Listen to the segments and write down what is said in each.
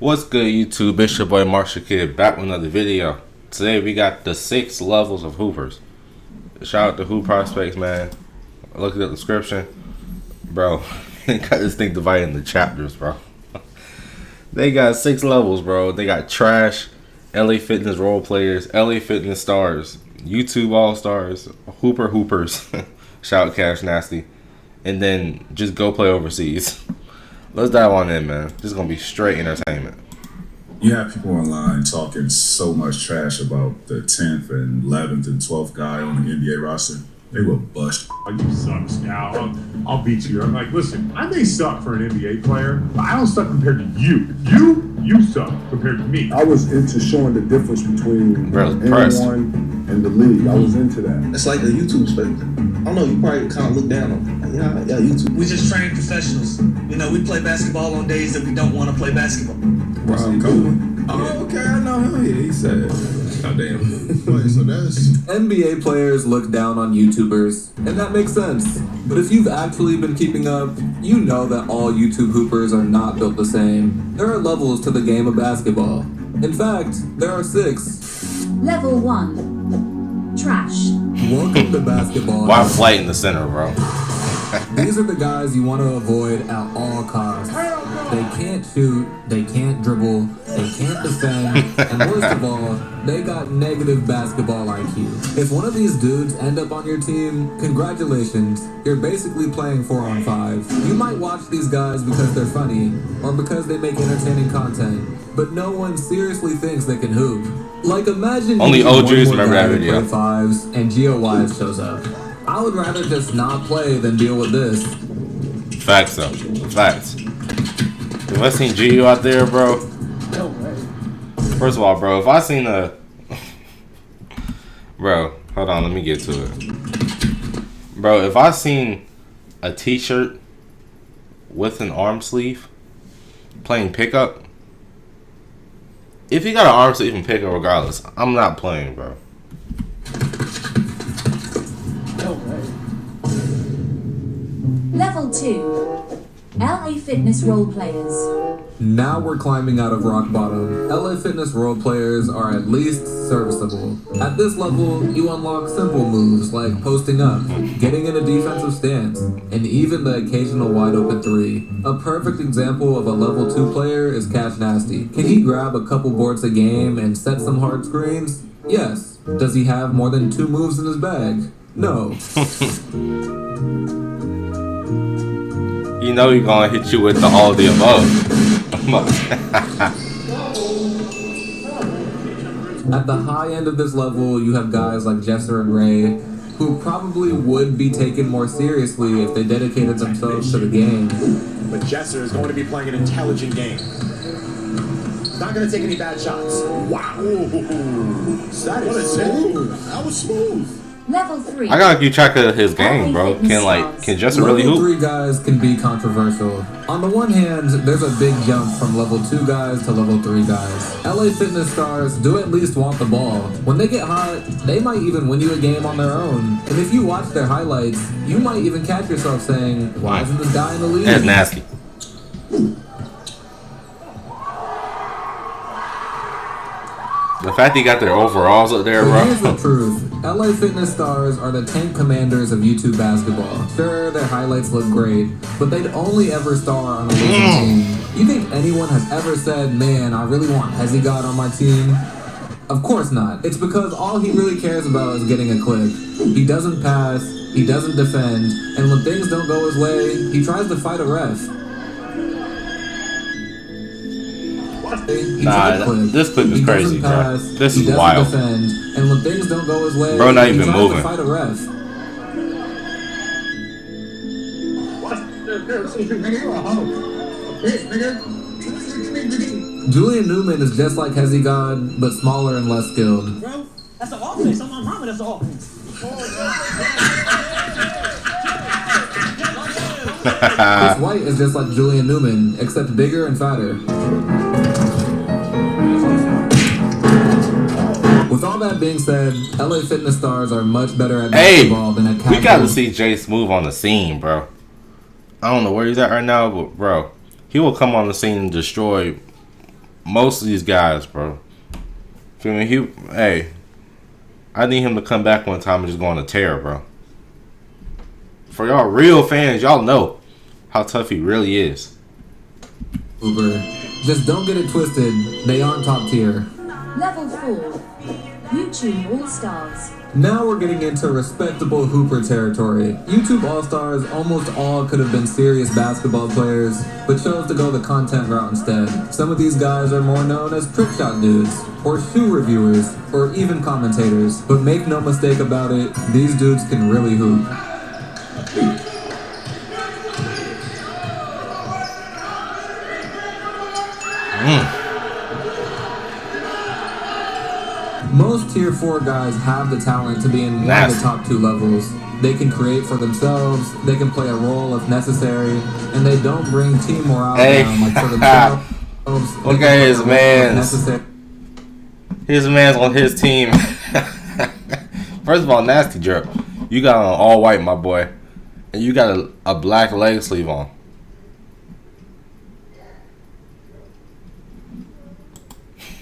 What's good, YouTube? It's your boy MarshTheKid back with another video. Today we got the 6 levels of hoopers. Shout out to Hoop Prospects, man. Look at the description, bro. They got this thing divided into chapters, bro. They got 6 levels, bro. They got trash, LA Fitness role players, LA Fitness stars, YouTube all stars, hoopers. Shout out Cash Nasty, and then just go play overseas. Let's dive on in, man. This is gonna be straight entertainment. You have people online talking so much trash about the 10th and 11th and 12th guy on the NBA roster. They will bust. Oh, you suck, Scal. I'll beat you. I'm like, listen, I may suck for an NBA player, but I don't suck compared to you. You suck compared to me. I was into showing the difference between anyone and the league. I was into that. It's like a YouTube space. I don't know, you probably kind of look down on it. Yeah, YouTube. We just train professionals. You know, we play basketball on days that we don't want to play basketball. Wow, cool. Oh, okay, I know him. Yeah, he said, oh, damn. Wait, so that's... NBA players look down on YouTubers, and that makes sense. But if you've actually been keeping up, you know that all YouTube hoopers are not built the same. There are levels to the game of basketball. In fact, there are 6. Level 1. Trash. Welcome to basketball. Why flight in the center, bro? These are the guys you want to avoid at all costs. They can't shoot, they can't dribble, they can't defend, and worst of all, they got negative basketball IQ. If one of these dudes end up on your team, congratulations, you're basically playing 4-on-5. You might watch these guys because they're funny, or because they make entertaining content, but no one seriously thinks they can hoop. Like, imagine only OGs remember that video. Play fives and Geo Wise shows up. I would rather just not play than deal with this. Facts, though. Facts. If I seen Gio out there, bro. No way. First of all, bro, if I seen a... Bro, hold on, let me get to it. Bro, if I seen a t-shirt with an arm sleeve playing pickup, if you got an arm sleeve and pickup regardless, I'm not playing, bro. No way. Level 2. LA Fitness role players. Now we're climbing out of rock bottom. LA Fitness role players are at least serviceable. At this level, you unlock simple moves like posting up, getting in a defensive stance, and even the occasional wide open 3. A perfect example of a level 2 player is Cash Nasty. Can he grab a couple boards a game and set some hard screens? Yes. Does he have more than 2 moves in his bag? No. You know he's gonna hit you with the all of the above. At the high end of this level, you have guys like Jesser and Ray, who probably would be taken more seriously if they dedicated themselves to the game. But Jesser is going to be playing an intelligent game. Not going to take any bad shots. Wow. That is smooth. That was smooth. Level 3. I gotta keep track of his game, bro. Can Jesser really hoop? Level 3 guys can be controversial. On the one hand, there's a big jump from level 2 guys to level 3 guys. LA Fitness stars do at least want the ball. When they get hot, they might even win you a game on their own. And if you watch their highlights, you might even catch yourself saying, why isn't this guy in the league? That's nasty. The fact he got their overalls up there, bro. Here's the truth. LA Fitness stars are the tank commanders of YouTube basketball. Sure, their highlights look great, but they'd only ever star on a losing team. You think anyone has ever said, man, I really want Hezigod on my team? Of course not. It's because all he really cares about is getting a clip. He doesn't pass, he doesn't defend, and when things don't go his way, he tries to fight a ref. Nah, this clip is crazy, bro. This is wild. Defend, and when things don't go his way, bro, not even moving. Fight a ref. Julian Newman is just like Hezigod, but smaller and less skilled. Bro, that's an offense. On my mama, that's an offense. Chris White is just like Julian Newman, except bigger and fatter. With all that being said, LA Fitness stars are much better at basketball than at casual. We got to see Jace move on the scene, bro. I don't know where he's at right now, but bro, he will come on the scene and destroy most of these guys, bro. Feel me? Hey, I need him to come back one time and just go on a tear, bro. For y'all real fans, y'all know how tough he really is. Uber. Just don't get it twisted. They aren't top tier. Level 4. YouTube All-Stars. Now we're getting into respectable Hooper territory. YouTube All-Stars almost all could have been serious basketball players, but chose to go the content route instead. Some of these guys are more known as trick shot dudes, or shoe reviewers, or even commentators. But make no mistake about it, these dudes can really hoop. Most tier 4 guys have the talent to be in one of the top 2 levels. They can create for themselves, they can play a role if necessary, and they don't bring team morale down like for themselves. Look at his man's. His man's on his team. First of all, nasty jerk. You got on all white, my boy. And you got a black leg sleeve on.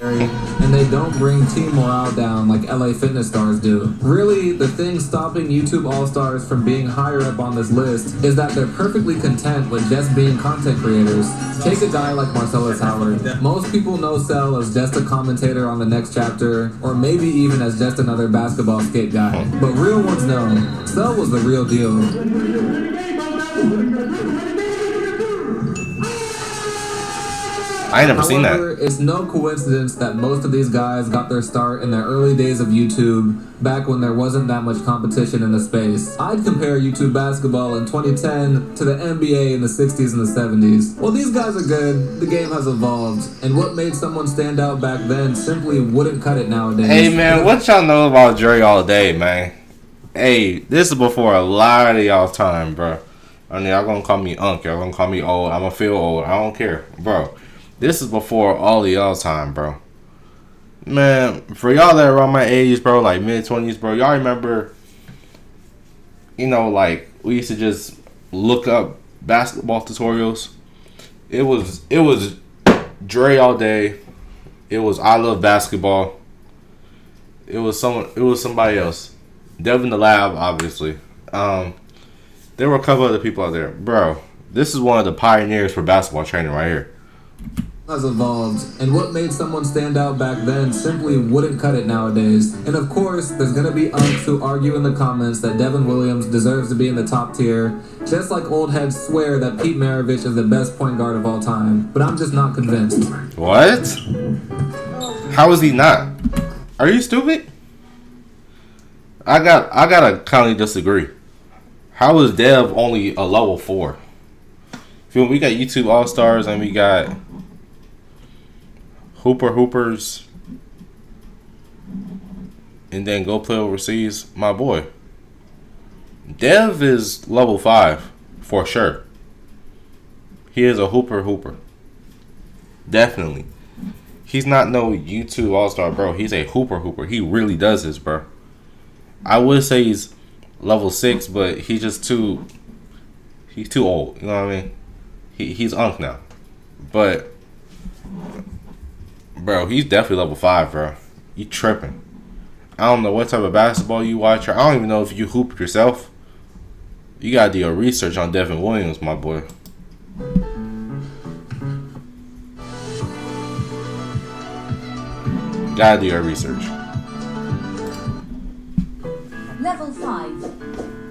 And they don't bring team morale down like LA fitness stars do. Really, the thing stopping YouTube All-Stars from being higher up on this list is that they're perfectly content with just being content creators. Take a guy like Marcellus Howard. Most people know Cell as just a commentator on the next chapter, or maybe even as just another basketball skate guy. But real ones know, Cell was the real deal. I ain't never seen that. It's no coincidence that most of these guys got their start in the early days of YouTube, back when there wasn't that much competition in the space. I'd compare YouTube basketball in 2010 to the NBA in the 60s and the 70s. Well, these guys are good, the game has evolved, and what made someone stand out back then simply wouldn't cut it nowadays. Hey man, what y'all know about Dre all day, man? Hey, this is before a lot of y'all's time, bro. I mean, y'all gonna call me Unc, y'all gonna call me old, I'ma feel old, I don't care, bro. This is before all of y'all's time, bro. Man, for y'all that are around my age, bro, like mid-20s, bro, y'all remember, you know, like, we used to just look up basketball tutorials. It was Dre all day. It was I Love Basketball. It was somebody else. Devin the Lab, obviously. There were a couple other people out there. Bro, this is one of the pioneers for basketball training right here. Has evolved, and what made someone stand out back then simply wouldn't cut it nowadays. And of course, there's gonna be unks who argue in the comments that Devin Williams deserves to be in the top tier, just like old heads swear that Pete Maravich is the best point guard of all time. But I'm just not convinced. What? How is he not? Are you stupid? I gotta kindly disagree. How is Dev only a level 4? We got YouTube All-Stars and we got Hoopers, and then go play overseas. My boy, Dev is level 5 for sure. He is a hooper. Definitely. He's not no YouTube All-Star, bro. He's a hooper. He really does this, bro. I would say he's level 6, but he's just too old. You know what I mean? He's Unc now. But bro, he's definitely level 5, bro. You tripping. I don't know what type of basketball you watch, or I don't even know if you hoop yourself. You gotta do your research on Devin Williams, my boy. Gotta do your research. Level 5.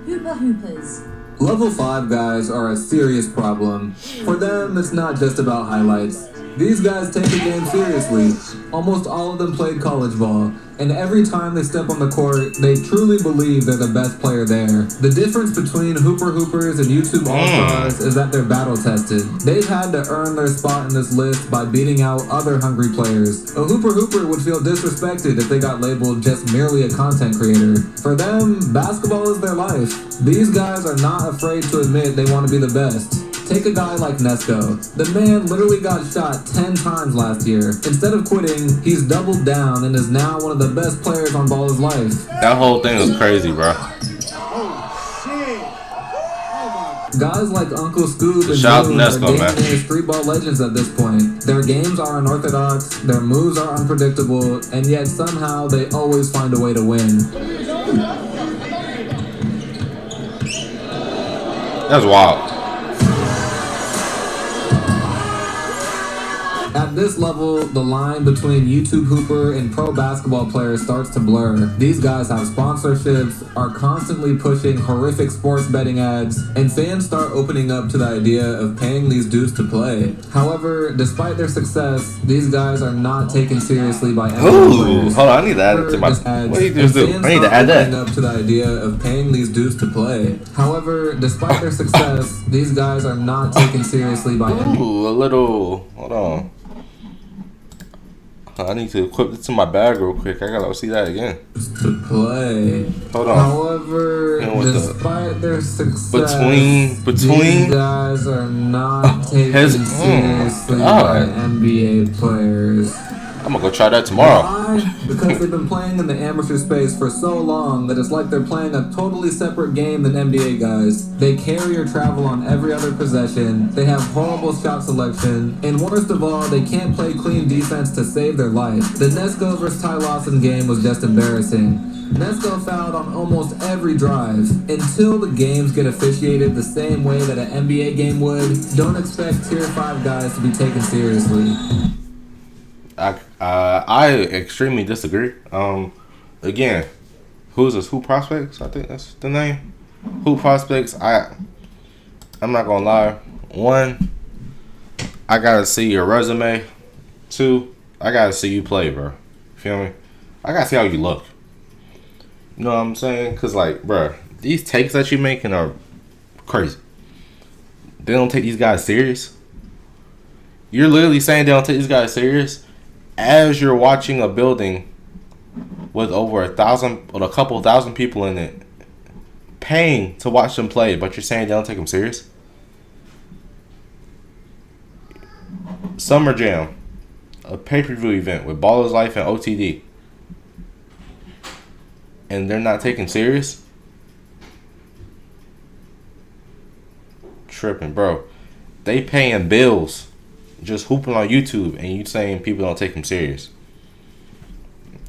Hoopers. Level 5 guys are a serious problem. For them, it's not just about highlights. These guys take the game seriously. Almost all of them played college ball, and every time they step on the court, they truly believe they're the best player there. The difference between Hoopers and YouTube All-Stars is that they're battle-tested. They've had to earn their spot in this list by beating out other hungry players. A Hooper would feel disrespected if they got labeled just merely a content creator. For them, basketball is their life. These guys are not afraid to admit they want to be the best. Take a guy like Nesco. The man literally got shot 10 times last year. Instead of quitting, he's doubled down and is now one of the best players on Baller's life. That whole thing was crazy, bro. Guys like Uncle Scoob and Shout Joe Nesco, are damn near street ball legends at this point. Their games are unorthodox, their moves are unpredictable, and yet somehow they always find a way to win. That's wild. At this level, the line between YouTube hooper and pro basketball players starts to blur. These guys have sponsorships, are constantly pushing horrific sports betting ads, and fans start opening up to the idea of paying these dudes to play. However, despite their success, these guys are not taken seriously by NBA players. Hold on, I need to add it to my... What do you just do? I need to add that. Up to the idea of paying these dudes to play. However, despite their success, these guys are not taken seriously by NBA. Ooh, a little... Hold on. I need to equip it to my bag real quick. I gotta see that again. To play. Hold on. However, despite their success, between these guys are not taken seriously by NBA players. I'm gonna go try that tomorrow. Why? Because they've been playing in the amateur space for so long that it's like they're playing a totally separate game than NBA guys. They carry or travel on every other possession, they have horrible shot selection, and worst of all, they can't play clean defense to save their life. The Nesco vs. Ty Lawson game was just embarrassing. Nesco fouled on almost every drive. Until the games get officiated the same way that an NBA game would, don't expect Tier 5 guys to be taken seriously. I extremely disagree. Again, who's this? Who Prospects? I think that's the name. Who Prospects? I'm not gonna lie. One, I gotta see your resume. Two, I gotta see you play, bro. Feel me? I gotta see how you look. You know what I'm saying? Cause like, bro, these takes that you making are crazy. They don't take these guys serious. You're literally saying they don't take these guys serious as you're watching a building with over a couple thousand people in it, paying to watch them play, but you're saying they don't take them serious. Summer Jam, a pay-per-view event with Baller's Life and OTD, and they're not taken serious. Tripping, bro. They paying bills, just hooping on YouTube, and you saying people don't take them serious.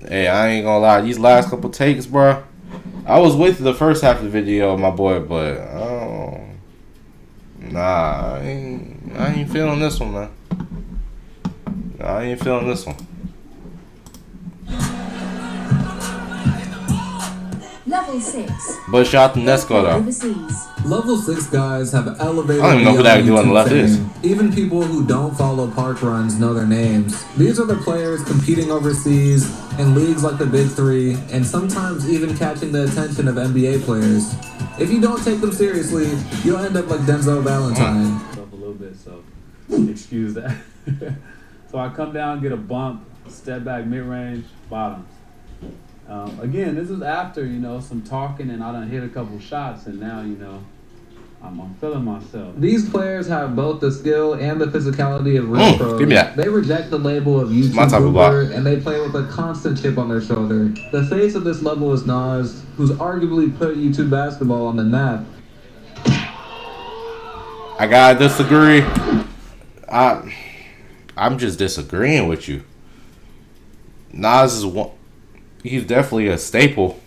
Hey, I ain't gonna lie, these last couple takes, bro, I was with the first half of the video, my boy, but I ain't feeling this one, man. I ain't feeling this one. Level 6. But shout out to Nesco though. Overseas. Level 6 guys have elevated. I don't even know who that dude on the left is. Even people who don't follow park runs know their names. These are the players competing overseas in leagues like the Big Three, and sometimes even catching the attention of NBA players. If you don't take them seriously, you'll end up like Denzel Valentine. A little bit, so excuse that. So I come down, get a bump, step back, mid-range, bottoms. Again, this is after, some talking, and I done hit a couple shots, and now, I'm feeling myself. These players have both the skill and the physicality of real pros. Give me that. They reject the label of YouTube hooper, and they play with a constant chip on their shoulder. The face of this level is Nas, who's arguably put YouTube basketball on the map. I gotta disagree. I'm just disagreeing with you. Nas is one. He's definitely a staple,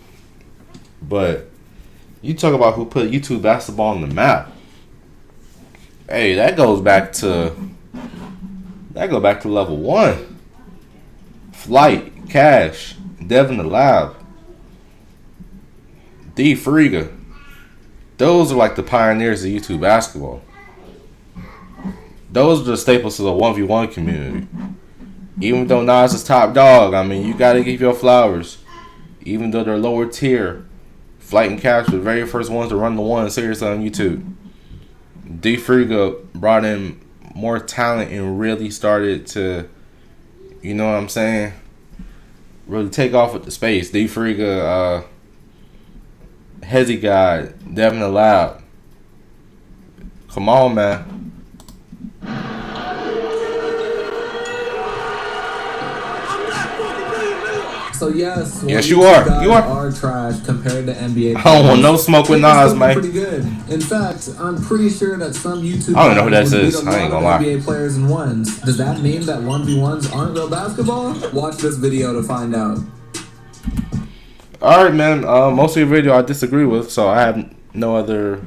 but you talk about who put YouTube basketball on the map. Hey, that goes back to level 1. Flight, Cash, Devin the Lab, D Friga. Those are like the pioneers of YouTube basketball. Those are the staples of the 1v1 community. Even though Nas is top dog, I mean, you gotta give your flowers. Even though they're lower tier, Flight and Cash were the very first ones to run the one seriously on YouTube. D Friga brought in more talent and really started to, you know what I'm saying, really take off with the space. D Friga, Hezzy Guy, Devin the Lab. Come on, man. So yes, yes, you are. You are trash compared to NBA. I don't want no smoke with Nas, man. Pretty good. In fact, I'm pretty sure that some YouTube. I don't know who that is. I ain't gonna lie. NBA players in ones. Does that mean that 1v1s aren't real basketball? Watch this video to find out. All right, man. Most of your video I disagree with, so I have no other,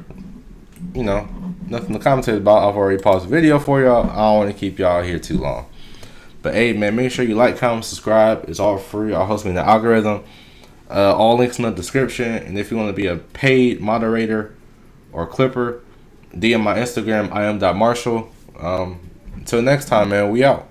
nothing to commentate about. I've already paused the video for y'all. I don't want to keep y'all here too long. But hey, man, make sure you like, comment, subscribe. It's all free. I'll host me in the algorithm. All links in the description. And if you want to be a paid moderator or clipper, DM my Instagram, I am.marshall. Until next time, man, we out.